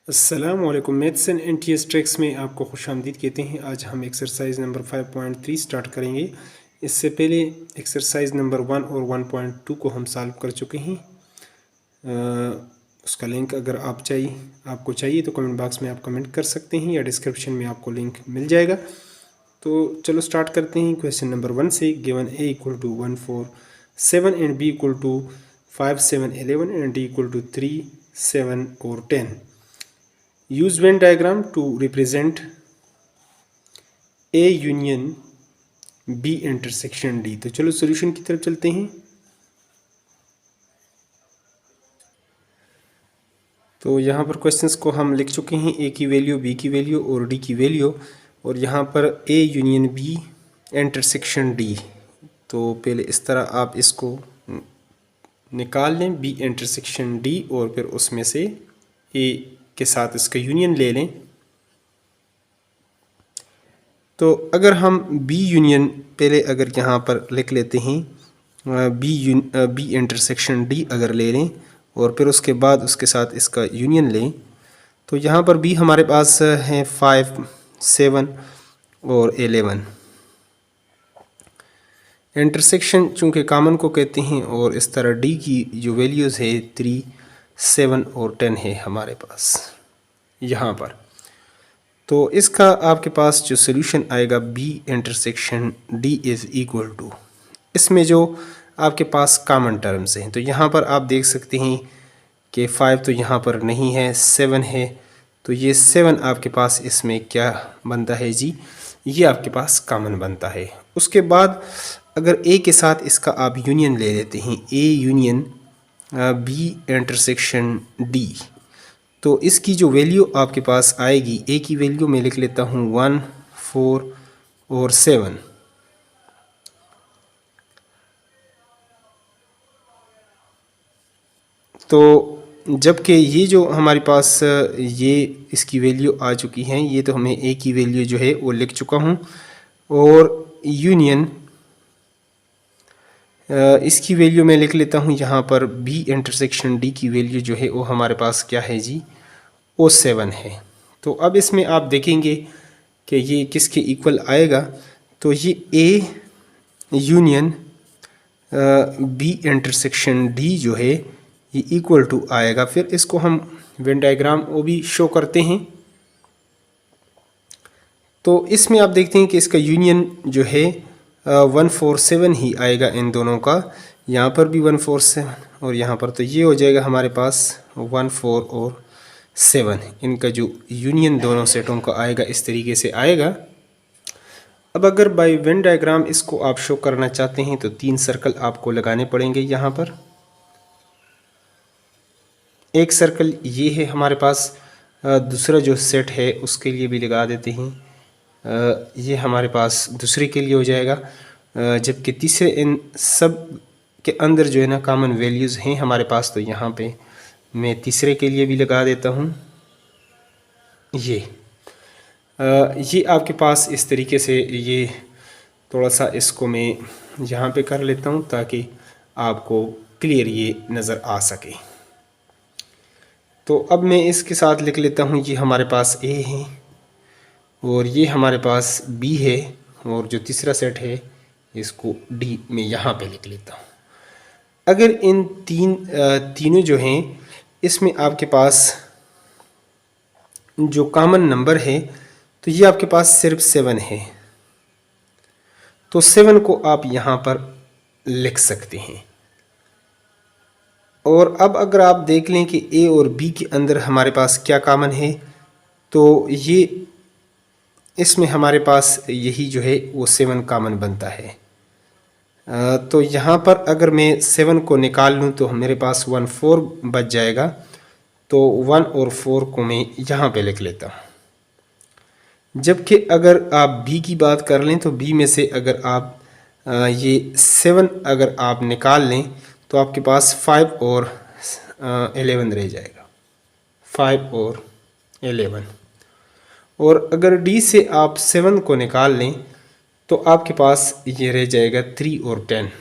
अस्सलामुअलैकुम। Maths and NTS tricks में आपको खुशामदीद कहते हैं। आज हम एक्सरसाइज नंबर 5.3 स्टार्ट करेंगे। इससे पहले एक्सरसाइज नंबर 1 और 1.2 को हम सॉल्व कर चुके हैं। उसका लिंक अगर आपको चाहिए तो कमेंट बॉक्स में आप कमेंट कर सकते हैं या डिस्क्रिप्शन में आपको लिंक मिल जाएगा। तो चलो स्टार्ट करते हैं। क्वेश्चन नंबर 1 से given a equal to 1 4 7 and b equal to 5 7 11 and d equal to 3 7 और 10। use Venn diagram to represent A union B intersection D। तो चलो सॉल्यूशन की तरफ चलते हैं। तो यहाँ पर क्वेश्चंस को हम लिख चुके हैं, A की वैल्यू, B की वैल्यू और D की वैल्यू, और यहाँ पर A union B intersection D। तो पहले इस तरह आप इसको निकाल लें, B इंटरसेक्शन D, और फिर उसमें से A के साथ इसका यूनियन ले लें। तो अगर हम बी यूनियन पहले अगर यहाँ पर लिख लेते हैं, बी इंटरसेक्शन डी अगर ले लें और फिर उसके बाद उसके साथ इसका यूनियन लें, तो यहाँ पर बी हमारे पास है 5 7 और 11। इंटरसेक्शन चूँकि कॉमन को कहते हैं, और इस तरह डी की जो वैल्यूज़ है 3 7 और 10 है हमारे पास यहाँ पर। तो इसका आपके पास जो सोल्यूशन आएगा B intersection D is equal to, इसमें जो आपके पास कॉमन टर्म्स हैं, तो यहाँ पर आप देख सकते हैं कि 5 तो यहाँ पर नहीं है, 7 है, तो ये 7 आपके पास इसमें क्या बनता है जी, ये आपके पास कॉमन बनता है। उसके बाद अगर ए के साथ इसका आप यूनियन ले लेते हैं, A union B intersection D, तो इसकी जो वैल्यू आपके पास आएगी, ए की वैल्यू मैं लिख लेता हूँ 1 4 और 7। तो जबकि ये जो हमारे पास ये इसकी वैल्यू आ चुकी हैं, ये तो हमें ए की वैल्यू जो है वो लिख चुका हूँ, और यूनियन इसकी वैल्यू मैं लिख लेता हूँ यहाँ पर बी इंटरसेक्शन डी की वैल्यू जो है वो हमारे पास क्या है जी, वो 7 है। तो अब इसमें आप देखेंगे कि ये किसके इक्वल आएगा, तो ये A union B intersection D जो है ये इक्वल टू आएगा। फिर इसको हम वेन डायग्राम वो भी शो करते हैं। तो इसमें आप देखते हैं कि इसका यूनियन जो है 1 4 7 ही आएगा इन दोनों का, यहाँ पर भी 1 4 7 और यहाँ पर, तो ये हो जाएगा हमारे पास 1 4 और 7। इनका जो यूनियन दोनों सेटों का आएगा इस तरीके से आएगा। अब अगर बाय वेन डायग्राम इसको आप शो करना चाहते हैं तो 3 सर्कल आपको लगाने पड़ेंगे। यहाँ पर एक सर्कल ये है हमारे पास, दूसरा जो सेट है उसके लिए भी लगा देते हैं, ये हमारे पास दूसरे के लिए हो जाएगा, जबकि तीसरे इन सब के अंदर जो है ना कॉमन वैल्यूज़ हैं हमारे पास, तो यहाँ पे मैं तीसरे के लिए भी लगा देता हूँ। ये आपके पास इस तरीके से, ये थोड़ा सा इसको मैं यहाँ पे कर लेता हूँ ताकि आपको क्लियर ये नज़र आ सके। तो अब मैं इसके साथ लिख लेता हूँ, ये हमारे पास ए है और ये हमारे पास बी है, और जो तीसरा सेट है इसको डी में यहाँ पे लिख लेता हूँ। अगर इन तीनों जो हैं इसमें आपके पास जो कॉमन नंबर है, तो ये आपके पास सिर्फ 7 है, तो 7 को आप यहाँ पर लिख सकते हैं। और अब अगर आप देख लें कि ए और बी के अंदर हमारे पास क्या कॉमन है, तो ये इसमें हमारे पास यही जो है वो 7 कॉमन बनता है। तो यहाँ पर अगर मैं 7 को निकाल लूँ तो मेरे पास 1 4 बच जाएगा, तो 1 और 4 को मैं यहाँ पे लिख लेता हूँ। जबकि अगर आप बी की बात कर लें तो बी में से अगर आप ये 7 अगर आप निकाल लें तो आपके पास 5 और 11 रह जाएगा, 5 और 11। और अगर डी से आप 7 को निकाल लें तो आपके पास ये रह जाएगा 3 और 10।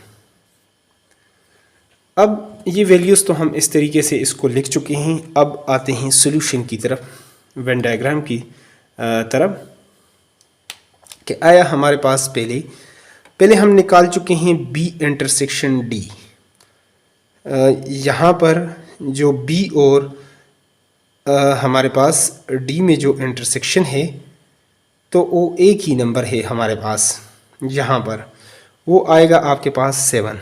अब ये वैल्यूज़ तो हम इस तरीके से इसको लिख चुके हैं। अब आते हैं सॉल्यूशन की तरफ, वेन डायग्राम की तरफ, कि आया हमारे पास पहले हम निकाल चुके हैं बी इंटरसेक्शन डी। यहाँ पर जो बी और हमारे पास डी में जो इंटरसेक्शन है तो वो एक ही नंबर है हमारे पास। यहाँ पर वो आएगा आपके पास 7,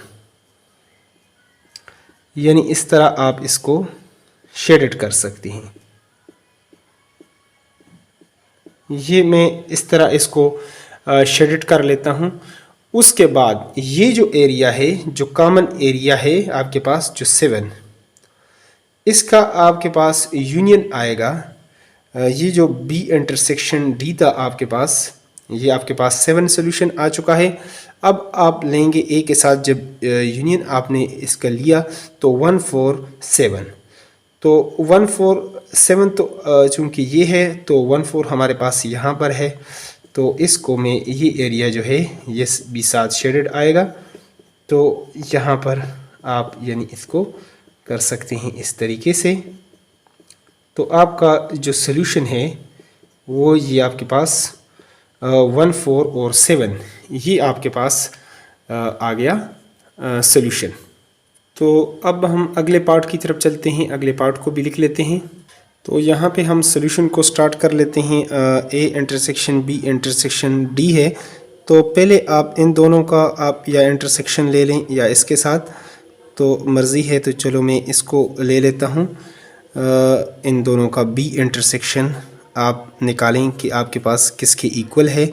यानी इस तरह आप इसको शेडेड कर सकते हैं। ये मैं इस तरह इसको शेडेड कर लेता हूँ। उसके बाद ये जो एरिया है, जो कॉमन एरिया है आपके पास, जो 7, इसका आपके पास यूनियन आएगा। ये जो बी इंटरसेक्शन डी था आपके पास, ये आपके पास 7 सोल्यूशन आ चुका है। अब आप लेंगे ए के साथ, जब यूनियन आपने इसका लिया तो 1 4 7, तो 1 4 7 तो चूँकि ये है तो 1 4 हमारे पास यहाँ पर है, तो इसको मैं ये एरिया जो है ये भी साथ शेडेड आएगा। तो यहाँ पर आप यानी इसको कर सकते हैं इस तरीके से। तो आपका जो सॉल्यूशन है वो ये आपके पास 1 4 और 7, ये आपके पास आ गया सॉल्यूशन। तो अब हम अगले पार्ट की तरफ चलते हैं, अगले पार्ट को भी लिख लेते हैं। तो यहाँ पे हम सॉल्यूशन को स्टार्ट कर लेते हैं। A intersection B intersection D है, तो पहले आप इन दोनों का आप या इंटरसेक्शन ले लें या इसके साथ, तो मर्ज़ी है। तो चलो मैं इसको ले लेता हूँ। इन दोनों का बी इंटरसेक्शन आप निकालें कि आपके पास किसके इक्वल है।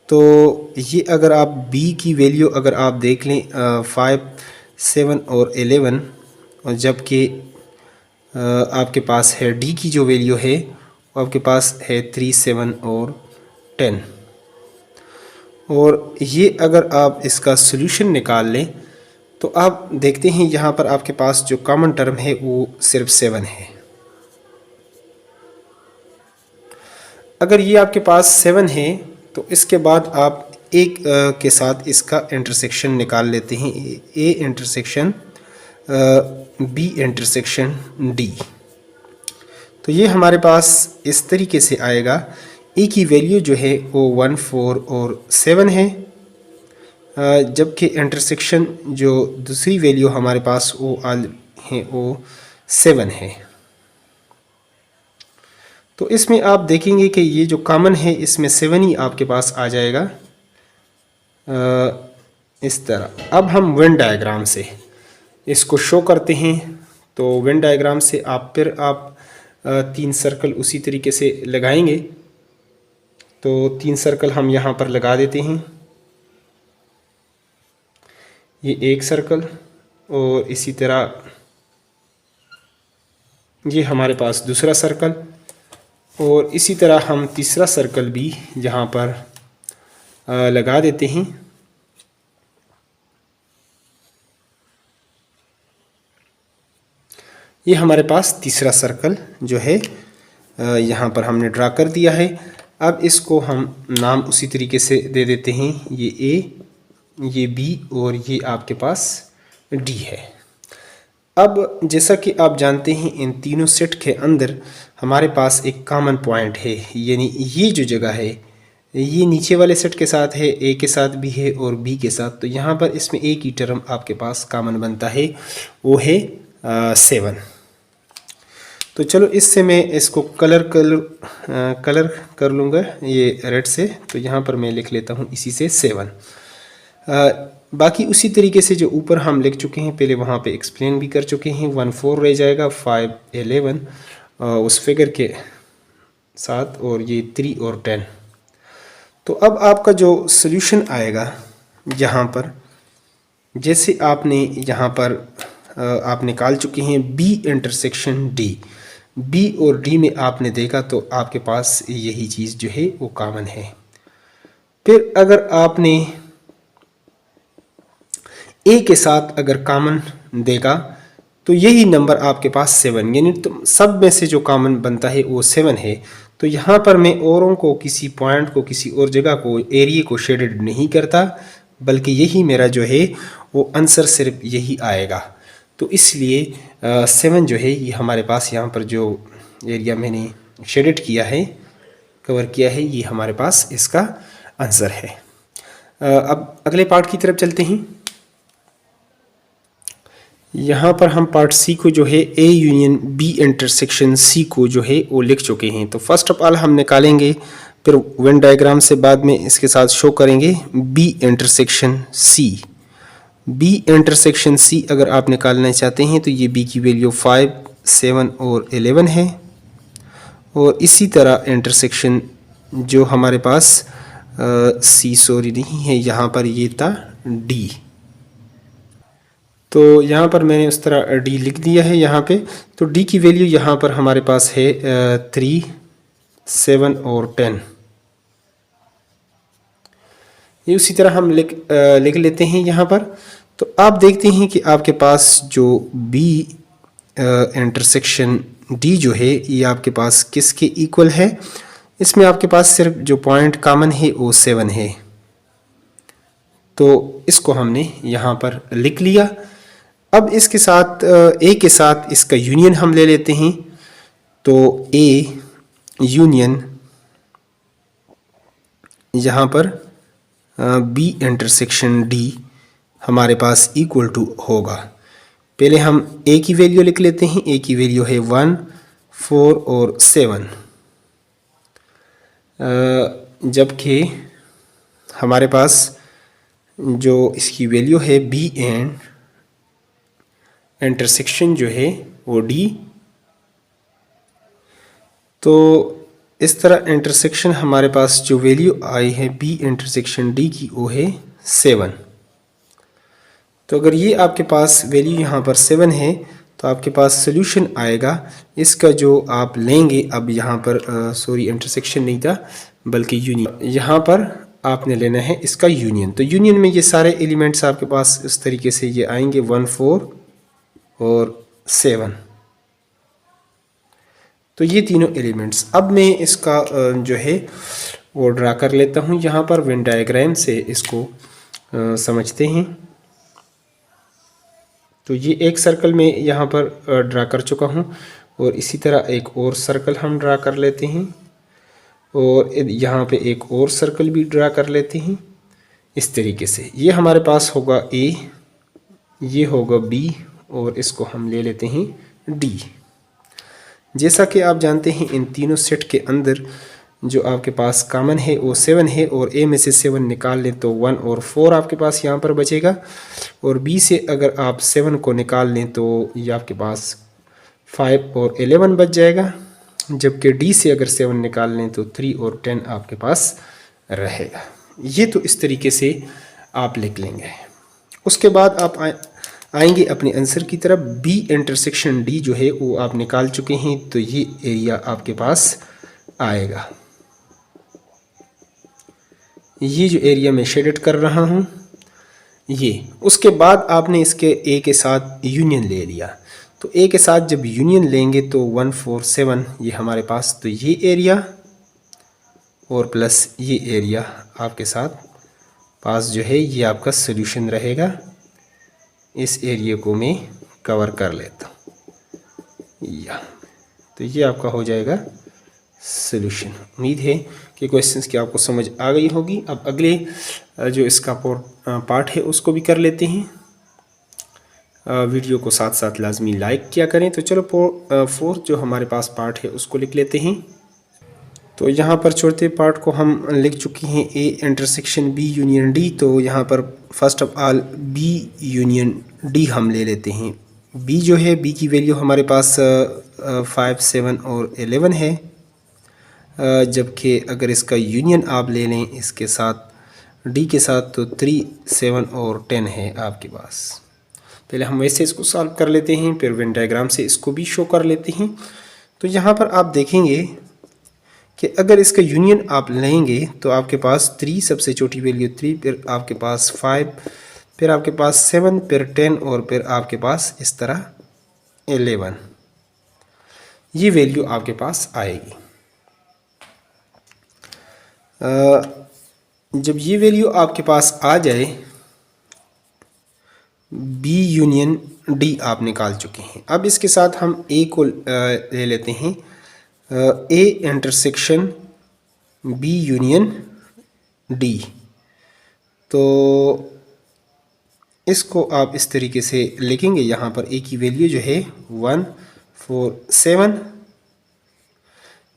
तो ये अगर आप बी की वैल्यू अगर आप देख लें 5 7 और 11, और जबकि आपके पास है डी की जो वैल्यू है वो आपके पास है 3 7 और 10। और ये अगर आप इसका सॉल्यूशन निकाल लें तो आप देखते हैं यहाँ पर आपके पास जो कॉमन टर्म है वो सिर्फ 7 है। अगर ये आपके पास 7 है तो इसके बाद आप एक के साथ इसका इंटरसेक्शन निकाल लेते हैं, A intersection B intersection D. तो ये हमारे पास इस तरीके से आएगा। ए की वैल्यू जो है वो 1 4 और 7 है, जबकि इंटरसेक्शन जो दूसरी वैल्यू हमारे पास वो है वो 7 है। तो इसमें आप देखेंगे कि ये जो कॉमन है इसमें 7 ही आपके पास आ जाएगा इस तरह। अब हम वेन डायग्राम से इसको शो करते हैं। तो वेन डायग्राम से आप फिर आप 3 सर्कल उसी तरीके से लगाएंगे। तो 3 सर्कल हम यहाँ पर लगा देते हैं, ये एक सर्कल, और इसी तरह ये हमारे पास दूसरा सर्कल, और इसी तरह हम तीसरा सर्कल भी यहाँ पर लगा देते हैं। ये हमारे पास तीसरा सर्कल जो है यहाँ पर हमने ड्रा कर दिया है। अब इसको हम नाम उसी तरीके से दे देते हैं, ये ए, ये बी और ये आपके पास डी है। अब जैसा कि आप जानते हैं इन तीनों सेट के अंदर हमारे पास एक कॉमन पॉइंट है, यानी ये जो जगह है ये नीचे वाले सेट के साथ है, ए के साथ भी है और बी के साथ। तो यहाँ पर इसमें एक ही टर्म आपके पास कॉमन बनता है, वो है 7। तो चलो इससे मैं इसको कलर कर लूँगा ये रेड से। तो यहाँ पर मैं लिख लेता हूँ इसी से 7। बाकी उसी तरीके से जो ऊपर हम लिख चुके हैं पहले वहाँ पे एक्सप्लेन भी कर चुके हैं। 1 4 रह जाएगा, 5 11 उस फिगर के साथ, और ये 3 और 10। तो अब आपका जो सॉल्यूशन आएगा यहाँ पर, जैसे आपने यहाँ पर आप निकाल चुके हैं बी इंटरसेक्शन डी, बी और डी में आपने देखा तो आपके पास यही चीज़ जो है वो कॉमन है। फिर अगर आपने ए के साथ अगर कॉमन देखा तो यही नंबर आपके पास 7, यानी तो सब में से जो कॉमन बनता है वो 7 है। तो यहाँ पर मैं औरों को, किसी पॉइंट को, किसी और जगह को, एरिया को शेडेड नहीं करता, बल्कि यही मेरा जो है वो आंसर सिर्फ यही आएगा। तो इसलिए 7 जो है ये हमारे पास यहाँ पर जो एरिया मैंने शेडेड किया है, कवर किया है, ये हमारे पास इसका आंसर है। अब अगले पार्ट की तरफ चलते हैं। यहाँ पर हम पार्ट सी को जो है A union B intersection C को जो है वो लिख चुके हैं। तो फर्स्ट ऑफ ऑल हम निकालेंगे, फिर वेन डायग्राम से बाद में इसके साथ शो करेंगे B intersection C. B intersection C अगर आप निकालना चाहते हैं तो ये बी की वैल्यू 5, 7 और 11 है। और इसी तरह इंटरसेक्शन जो हमारे पास सी सॉरी नहीं है, यहाँ पर ये था डी। तो यहाँ पर मैंने उस तरह डी लिख दिया है यहाँ पे। तो डी की वैल्यू यहाँ पर हमारे पास है 3, 7 और 10। ये उसी तरह हम लिख लेते हैं यहाँ पर। तो आप देखते हैं कि आपके पास जो बी इंटरसेक्शन डी जो है ये आपके पास किसके इक्वल है। इसमें आपके पास सिर्फ जो पॉइंट कॉमन है वो 7 है। तो इसको हमने यहाँ पर लिख लिया। अब इसके साथ ए के साथ इसका यूनियन हम ले लेते हैं। तो ए यूनियन यहाँ पर बी इंटरसेक्शन डी हमारे पास इक्वल टू होगा। पहले हम ए की वैल्यू लिख लेते हैं। ए की वैल्यू है 1, 4 और 7। जबकि हमारे पास जो इसकी वैल्यू है बी एंड इंटरसेक्शन जो है वो डी। तो इस तरह इंटरसेक्शन हमारे पास जो वैल्यू आई है बी इंटरसेक्शन डी की वो है 7। तो अगर ये आपके पास वैल्यू यहाँ पर 7 है तो आपके पास सोल्यूशन आएगा इसका जो आप लेंगे। अब यहाँ पर सॉरी इंटरसेक्शन नहीं था बल्कि यूनियन, यहाँ पर आपने लेना है इसका यूनियन। तो यूनियन में ये सारे एलिमेंट्स आपके पास इस तरीके से ये आएंगे 1, 4 और 7। तो ये तीनों एलिमेंट्स। अब मैं इसका जो है वो ड्रा कर लेता हूँ यहाँ पर वेन डायग्राम से इसको समझते हैं। तो ये एक सर्कल में यहाँ पर ड्रा कर चुका हूँ और इसी तरह एक और सर्कल हम ड्रा कर लेते हैं और यहाँ पे एक और सर्कल भी ड्रा कर लेते हैं। इस तरीके से ये हमारे पास होगा ए, ये होगा बी और इसको हम ले लेते हैं डी। जैसा कि आप जानते हैं इन तीनों सेट के अंदर जो आपके पास कॉमन है वो 7 है और ए में से 7 निकाल लें तो 1 और 4 आपके पास यहाँ पर बचेगा। और बी से अगर आप 7 को निकाल लें तो ये आपके पास 5 और 11 बच जाएगा। जबकि डी से अगर 7 निकाल लें तो 3 और 10 आपके पास रहेगा। ये तो इस तरीके से आप लिख लेंगे। उसके बाद आप आएंगे अपने आंसर की तरफ। बी इंटरसेक्शन डी जो है वो आप निकाल चुके हैं तो ये एरिया आपके पास आएगा। ये जो एरिया मैं शेडेड कर रहा हूँ ये। उसके बाद आपने इसके ए के साथ यूनियन ले लिया। तो ए के साथ जब यूनियन लेंगे तो 1, 4, 7 ये हमारे पास, तो ये एरिया और प्लस ये एरिया आपके साथ पास जो है ये आपका सॉल्यूशन रहेगा। इस एरिया को मैं कवर कर लेता हूँ या, तो ये आपका हो जाएगा सॉल्यूशन। उम्मीद है कि क्वेश्चंस की आपको समझ आ गई होगी। अब अगले जो इसका पार्ट है उसको भी कर लेते हैं। वीडियो को साथ साथ लाजमी लाइक किया करें। तो चलो फोर्थ जो हमारे पास पार्ट है उसको लिख लेते हैं। तो यहाँ पर चौथे पार्ट को हम लिख चुके हैं A intersection B union D. तो यहाँ पर first of all B union D हम ले लेते हैं। बी जो है बी की वैल्यू हमारे पास 5, 7 और 11 है। जबकि अगर इसका यूनियन आप ले लें इसके साथ डी के साथ तो 3, 7 और 10 है आपके पास। पहले हम वैसे इसको सॉल्व कर लेते हैं फिर वेन डायग्राम से इसको भी शो कर लेते हैं। तो यहाँ पर आप देखेंगे कि अगर इसका यूनियन आप लेंगे तो आपके पास 3 सबसे छोटी वैल्यू 3, फिर आपके पास 5, फिर आपके पास 7, फिर 10 और फिर आपके पास इस तरह 11। ये वैल्यू आपके पास आएगी। जब ये वैल्यू आपके पास आ जाए बी यूनियन डी आप निकाल चुके हैं। अब इसके साथ हम ए को ले लेते हैं, A intersection B union D. तो इसको आप इस तरीके से लिखेंगे, यहाँ पर ए की वैल्यू जो है 147,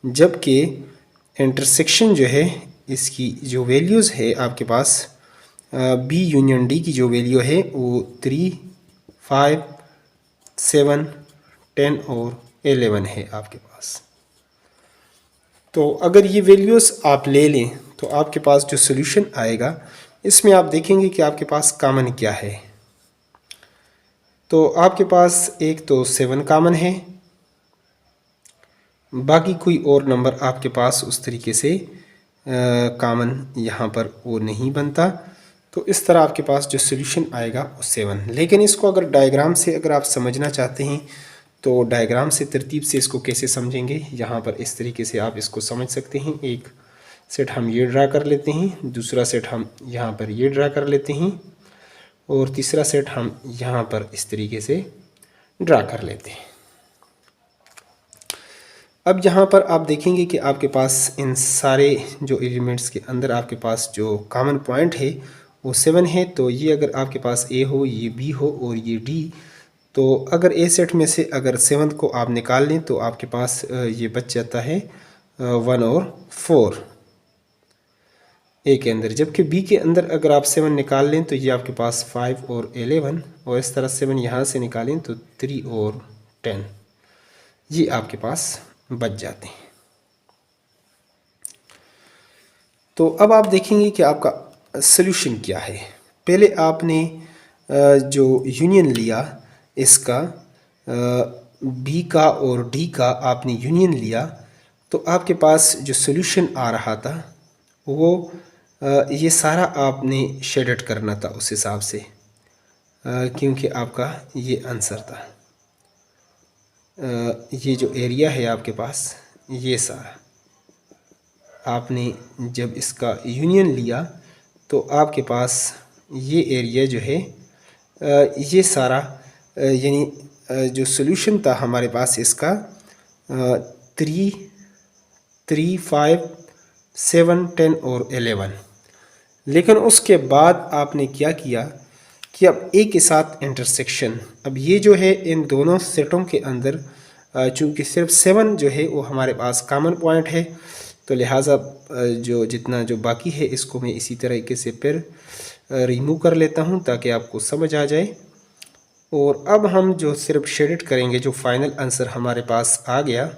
जबकि इंटरसेक्शन जो है इसकी जो वैल्यूज़ है आपके पास बी यूनियन डी की जो वैल्यू है वो 3, 5, 7, 10 और 11 है आपके पास। तो अगर ये वैल्यूज़ आप ले लें तो आपके पास जो सॉल्यूशन आएगा इसमें आप देखेंगे कि आपके पास कॉमन क्या है। तो आपके पास एक तो 7 कॉमन है, बाकी कोई और नंबर आपके पास उस तरीके से कॉमन यहाँ पर वो नहीं बनता। तो इस तरह आपके पास जो सॉल्यूशन आएगा वो 7। लेकिन इसको अगर डायग्राम से अगर आप समझना चाहते हैं तो डायग्राम से तरतीब से इसको कैसे समझेंगे, यहाँ पर इस तरीके से आप इसको समझ सकते हैं। एक सेट हम ये ड्रा कर लेते हैं, दूसरा सेट हम यहाँ पर ये ड्रा कर लेते हैं और तीसरा सेट हम यहाँ पर इस तरीके से ड्रा कर लेते हैं। अब यहाँ पर आप देखेंगे कि आपके पास इन सारे जो एलिमेंट्स के अंदर आपके पास जो कॉमन पॉइंट है वो 7 है। तो ये अगर आपके पास ए हो, ये बी हो और ये डी, तो अगर ए सेट में से अगर 7 को आप निकाल लें तो आपके पास ये बच जाता है 1 और 4 ए के अंदर, जबकि बी के अंदर अगर आप 7 निकाल लें तो ये आपके पास 5 और 11, और इस तरह 7 यहाँ से निकालें तो 3 और 10 ये आपके पास बच जाते हैं। तो अब आप देखेंगे कि आपका सॉल्यूशन क्या है। पहले आपने जो यूनियन लिया इसका बी का और डी का आपने यूनियन लिया, तो आपके पास जो सॉल्यूशन आ रहा था वो ये सारा आपने शेडेड करना था उस हिसाब से, क्योंकि आपका ये आंसर था। ये जो एरिया है आपके पास ये सारा आपने जब इसका यूनियन लिया तो आपके पास ये एरिया जो है ये सारा यानी जो सॉल्यूशन था हमारे पास इसका 3, 5, 7, 10 और 11। लेकिन उसके बाद आपने क्या किया कि अब ए के साथ इंटरसेक्शन, अब ये जो है इन दोनों सेटों के अंदर चूँकि सिर्फ 7 जो है वो हमारे पास कॉमन पॉइंट है, तो लिहाजा जो जितना जो बाकी है इसको मैं इसी तरीके से फिर रिमूव कर लेता हूँ ताकि आपको समझ आ जाए। और अब हम जो सिर्फ शेडेड करेंगे, जो फाइनल आंसर हमारे पास आ गया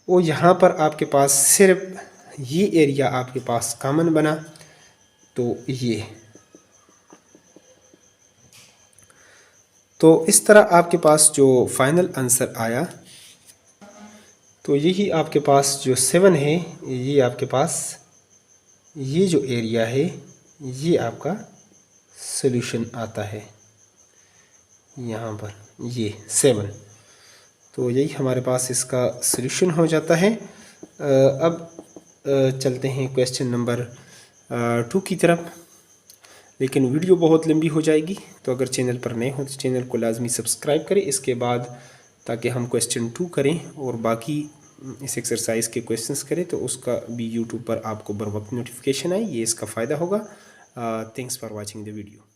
वो यहाँ पर आपके पास सिर्फ ये एरिया आपके पास कॉमन बना, तो ये तो इस तरह आपके पास जो फाइनल आंसर आया तो यही आपके पास जो 7 है ये आपके पास ये जो एरिया है ये आपका सॉल्यूशन आता है यहाँ पर ये 7। तो यही हमारे पास इसका सॉल्यूशन हो जाता है। अब चलते हैं क्वेश्चन नंबर 2 की तरफ, लेकिन वीडियो बहुत लंबी हो जाएगी, तो अगर चैनल पर नए हो तो चैनल को लाजमी सब्सक्राइब करें इसके बाद, ताकि हम क्वेश्चन 2 करें और बाकी इस एक्सरसाइज के क्वेश्चंस करें तो उसका भी यूट्यूब पर आपको बर वक्त नोटिफिकेशन आए, ये इसका फ़ायदा होगा। Thanks for watching the video.